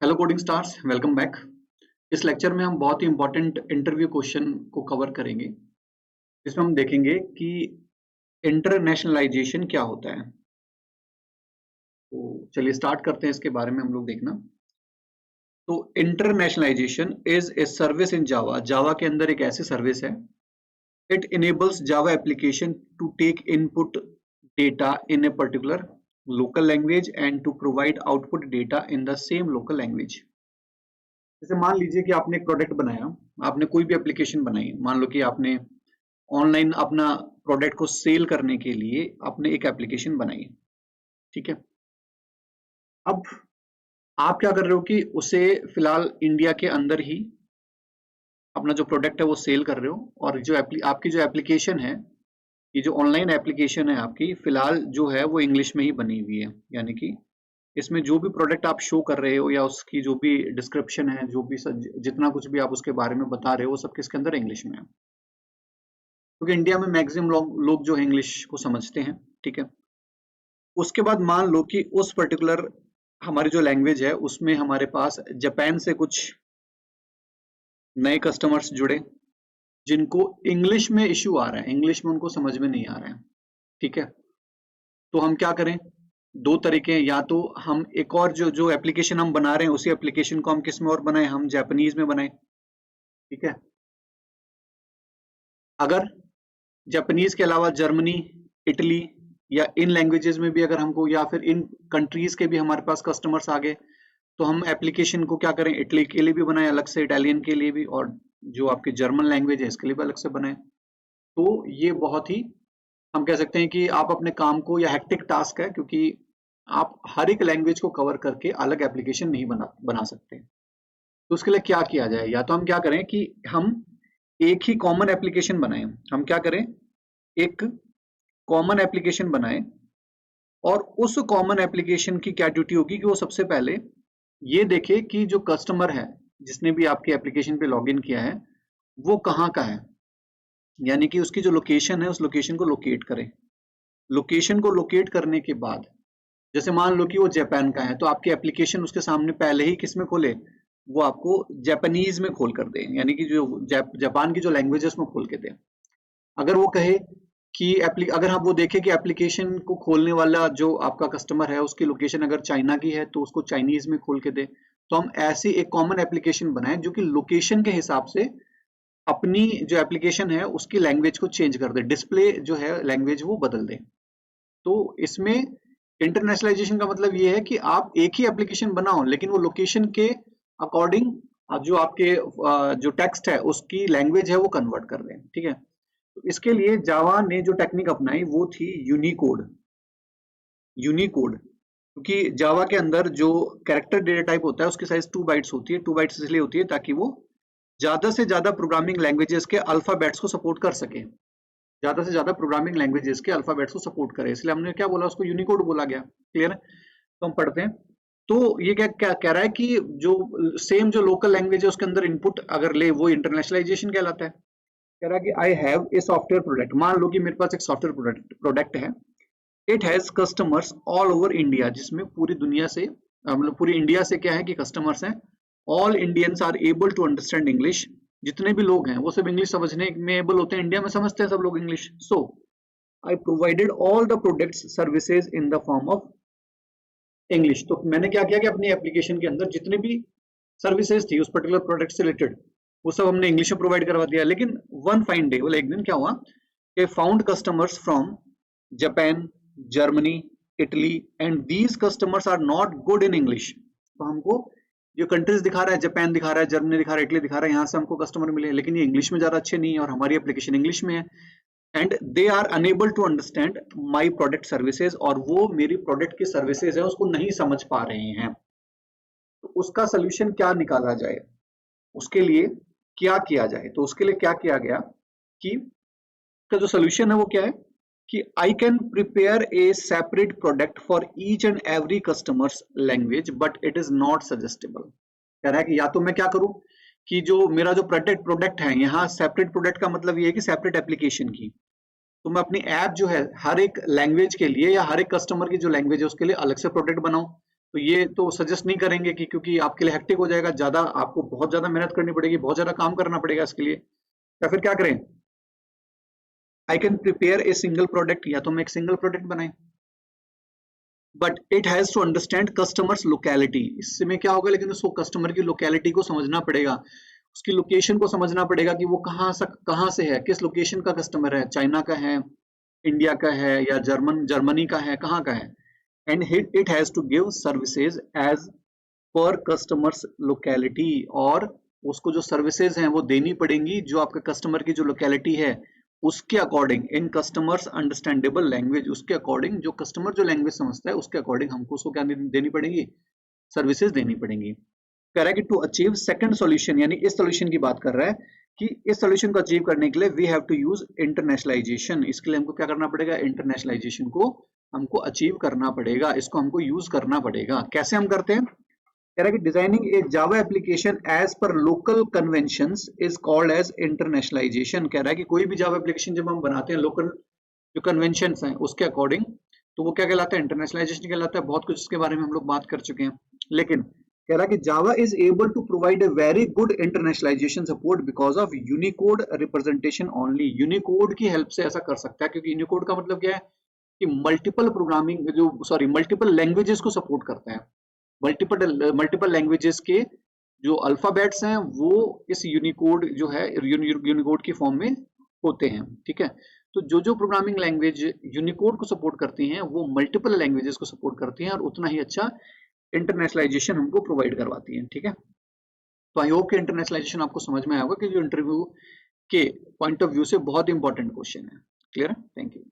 Hello coding stars, welcome back. इस lecture में हम बहुत ही इंपॉर्टेंट इंटरव्यू क्वेश्चन को कवर करेंगे। इसमें हम देखेंगे कि इंटरनेशनलाइजेशन क्या होता है। तो चलिए स्टार्ट करते हैं, इसके बारे में हम लोग देखना। तो internationalization is a service in Java. Java के अंदर एक ऐसी सर्विस है। It enables Java application to take input data in a particular local language and to provide output data in the same local language. जैसे मान लीजिए कि आपने एक प्रोडक्ट बनाया, आपने कोई भी एप्लीकेशन बनाई, मान लो कि आपने ऑनलाइन अपना प्रोडक्ट को सेल करने के लिए आपने एक एप्लीकेशन बनाई, ठीक है। अब आप क्या कर रहे हो कि उसे फिलहाल इंडिया के अंदर ही अपना जो प्रोडक्ट है वो सेल कर रहे हो, और जो आपकी जो एप्लीकेशन है, ये जो ऑनलाइन एप्लीकेशन है आपकी, फिलहाल जो है वो इंग्लिश में ही बनी हुई है। यानी कि इसमें जो भी प्रोडक्ट आप शो कर रहे हो या उसकी जो भी डिस्क्रिप्शन है, जो भी जितना कुछ भी आप उसके बारे में बता रहे हो, वो सब किसके अंदर इंग्लिश में है, क्योंकि इंडिया में मैक्सिमम लोग जो है इंग्लिश को समझते हैं, ठीक है। उसके बाद मान लो कि उस पर्टिकुलर हमारी जो लैंग्वेज है उसमें हमारे पास जापान से कुछ नए कस्टमर्स जुड़े, जिनको इंग्लिश में इश्यू आ रहा है, इंग्लिश में उनको समझ में नहीं आ रहा है, ठीक है। तो हम क्या करें, दो तरीके हैं। या तो हम एक और जो एप्लीकेशन हम बना रहे हैं, उसी एप्लीकेशन को हम किस में और बनाएं, हम जापानीज में बनाएं, ठीक है। अगर जापानीज के अलावा जर्मनी, इटली या इन लैंग्वेजेस में भी अगर हमको, या फिर इन कंट्रीज के भी हमारे पास कस्टमर्स आ गए, तो हम एप्लीकेशन को क्या करें, इटली के लिए भी बनाए अलग से, इटालियन के लिए भी, और जो आपकी जर्मन लैंग्वेज है इसके लिए भी अलग से बनाए। तो ये बहुत ही, हम कह सकते हैं कि आप अपने काम को, या हेक्टिक टास्क है, क्योंकि आप हर एक लैंग्वेज को कवर करके अलग एप्लीकेशन नहीं बना सकते। तो उसके लिए क्या किया जाए, या तो हम क्या करें कि हम एक ही कॉमन एप्लीकेशन बनाएं। हम क्या करें, एक कॉमन एप्लीकेशन बनाएं, और उस कॉमन एप्लीकेशन की क्या ड्यूटी होगी कि वो सबसे पहले ये देखे कि जो कस्टमर है जिसने भी आपकी एप्लीकेशन पे लॉगिन किया है वो कहाँ का है, यानी कि उसकी जो लोकेशन है उस लोकेशन को लोकेट करें। लोकेशन को लोकेट करने के बाद, जैसे मान लो कि वो जापान का है, तो आपकी एप्लीकेशन उसके सामने पहले ही किस में खोले, वो आपको जापानीज में खोल कर दे, यानी कि जो जापान की जो लैंग्वेज है उसमें खोल के दे। अगर वो कहे कि अगर हम वो देखे कि एप्लीकेशन को खोलने वाला जो आपका कस्टमर है उसकी लोकेशन अगर चाइना की है, तो उसको चाइनीज में खोल के दे। तो हम ऐसी एक कॉमन एप्लीकेशन बनाए जो कि लोकेशन के हिसाब से अपनी जो एप्लीकेशन है उसकी लैंग्वेज को चेंज कर दे, डिस्प्ले जो है लैंग्वेज वो बदल दे। तो इसमें इंटरनेशनलाइजेशन का मतलब ये है कि आप एक ही एप्लीकेशन बनाओ, लेकिन वो लोकेशन के अकॉर्डिंग जो आपके जो टेक्स्ट है उसकी लैंग्वेज है वो कन्वर्ट कर दें, ठीक है। तो इसके लिए जावा ने जो टेक्निक अपनाई वो थी यूनिकोड। यूनिकोड, क्योंकि जावा के अंदर जो कैरेक्टर डेटा टाइप होता है उसकी साइज 2 बाइट्स होती है। 2 बाइट्स इसलिए होती है ताकि वो ज्यादा से ज्यादा प्रोग्रामिंग लैंग्वेजेस के अल्फाबेट्स को सपोर्ट कर सके, ज्यादा से ज्यादा प्रोग्रामिंग लैंग्वेजेस के अल्फाबेट्स को सपोर्ट करे, इसलिए हमने क्या बोला, उसको यूनिकोड बोला गया। क्लियर है। तो हम पढ़ते हैं। तो ये क्या क्या कह रहा है कि जो सेम जो लोकल लैंग्वेज है उसके अंदर इनपुट अगर ले, वो इंटरनेशनलाइजेशन कहलाता है। कह रहा है कि I have a software product. मान लो कि मेरे पास एक सॉफ्टवेयर प्रोडक्ट है। It has customers all over India, जिसमें पूरी दुनिया से, मतलब पूरी इंडिया से क्या है कि कस्टमर्स हैं। All Indians are able to understand English. जितने भी लोग हैं वो सब इंग्लिश समझने में एबल होते हैं, इंडिया में समझते हैं सब लोग English. So I provided all the products services in the form of English. तो मैंने क्या किया कि अपनी एप्लीकेशन के अंदर जितने भी सर्विसेज थी उस पर्टिकुलर प्रोडक्ट से रिलेटेड, वो सब हमने इंग्लिश में प्रोवाइड करवा दिया। लेकिन वन फाइन डे, बोले एक दिन क्या हुआ कि found customers from Japan, Germany, Italy, and these customers are not good in English. तो हमको जो कंट्रीज दिखा रहा है, जापान दिखा रहा है, जर्मनी दिखा रहा है, इटली दिखा रहा है, यहाँ से हमको कस्टमर मिले, लेकिन ये इंग्लिश में ज्यादा अच्छे नहीं है और हमारी एप्लीकेशन इंग्लिश में है, and they are unable to understand my product services, और वो मेरी प्रोडक्ट की सर्विसेज है उसको नहीं समझ पा रहे हैं। तो उसका सोल्यूशन क्या निकाला जाए, उसके लिए क्या किया जाए। तो उसके लिए क्या किया गया कि का जो सोल्यूशन है वो क्या है कि आई can prepare A separate product for each and every customers language, but it is not suggestible. कह रहा है कि या तो मैं क्या करूं कि जो मेरा जो प्रोडक्ट है, यहाँ सेपरेट प्रोडक्ट का मतलब ये है कि सेपरेट एप्लीकेशन की, तो मैं अपनी ऐप जो है हर एक लैंग्वेज के लिए या हर एक कस्टमर की जो लैंग्वेज है उसके लिए अलग से प्रोडक्ट बनाऊं, तो ये तो सजेस्ट नहीं करेंगे कि, क्योंकि आपके लिए हेक्टिक हो जाएगा, ज्यादा आपको बहुत ज्यादा मेहनत करनी पड़ेगी, बहुत ज्यादा काम करना पड़ेगा इसके लिए। या फिर क्या करें, I can prepare a single product, या तो हम एक सिंगल प्रोडक्ट बनाएं, but it has to understand customers locality. इससे में क्या होगा, लेकिन उसको कस्टमर की लोकेलिटी को समझना पड़ेगा, उसकी लोकेशन को समझना पड़ेगा कि वो कहाँ से है, किस लोकेशन का कस्टमर है, चाइना का है, इंडिया का है, या जर्मनी का है, कहाँ का है। And it has to give services as per customers locality, और उसको जो सर्विसेज हैं वो देनी पड़ेंगी जो आपके कस्टमर की जो लोकेलिटी है उसके अकॉर्डिंग, इन कस्टमर्स अंडरस्टैंडेबल लैंग्वेज, उसके अकॉर्डिंग, जो कस्टमर जो लैंग्वेज समझता है उसके अकॉर्डिंग हमको उसको क्या देनी पड़ेगी, सर्विसेज देनी पड़ेंगी। कह रहा है कि टू अचीव सेकंड सॉल्यूशन, यानी इस सॉल्यूशन की बात कर रहा है कि इस सॉल्यूशन को अचीव करने के लिए we have to use internationalisation. इसके लिए हमको क्या करना पड़ेगा, इंटरनेशनलाइजेशन को हमको अचीव करना पड़ेगा, इसको हमको यूज करना पड़ेगा। कैसे हम करते हैं, कह रहा है कि designing a Java application as per local conventions is called as internationalisation. कह रहा है कि कोई भी जावा एप्लीकेशन जब हम बनाते हैं लोकल जो कन्वेंशंस हैं उसके अकॉर्डिंग, तो वो क्या कहलाता है, इंटरनेशनलाइजेशन कहलाता है। बहुत कुछ इसके बारे में हम लोग बात कर चुके हैं, लेकिन कह रहा है कि Java is able to provide a very good internationalisation support because of Unicode representation only. Unicode की हेल्प से ऐसा कर सकता है, क्योंकि यूनिकोड का मतलब क्या है कि मल्टीपल प्रोग्रामिंग मल्टीपल लैंग्वेजेस को सपोर्ट करता है। मल्टीपल लैंग्वेजेस के जो अल्फाबेट्स हैं वो इस यूनिकोड जो है यूनिकोड की फॉर्म में होते हैं, ठीक है। तो जो प्रोग्रामिंग लैंग्वेज यूनिकोड को सपोर्ट करती हैं वो मल्टीपल लैंग्वेजेस को सपोर्ट करती हैं और उतना ही अच्छा इंटरनेशनलाइजेशन हमको प्रोवाइड करवाती हैं, ठीक है। तो आई होप कि इंटरनेशनलाइजेशन आपको समझ में आया होगा कि जो इंटरव्यू के पॉइंट ऑफ व्यू से बहुत इंपॉर्टेंट क्वेश्चन है। क्लियर है, थैंक यू।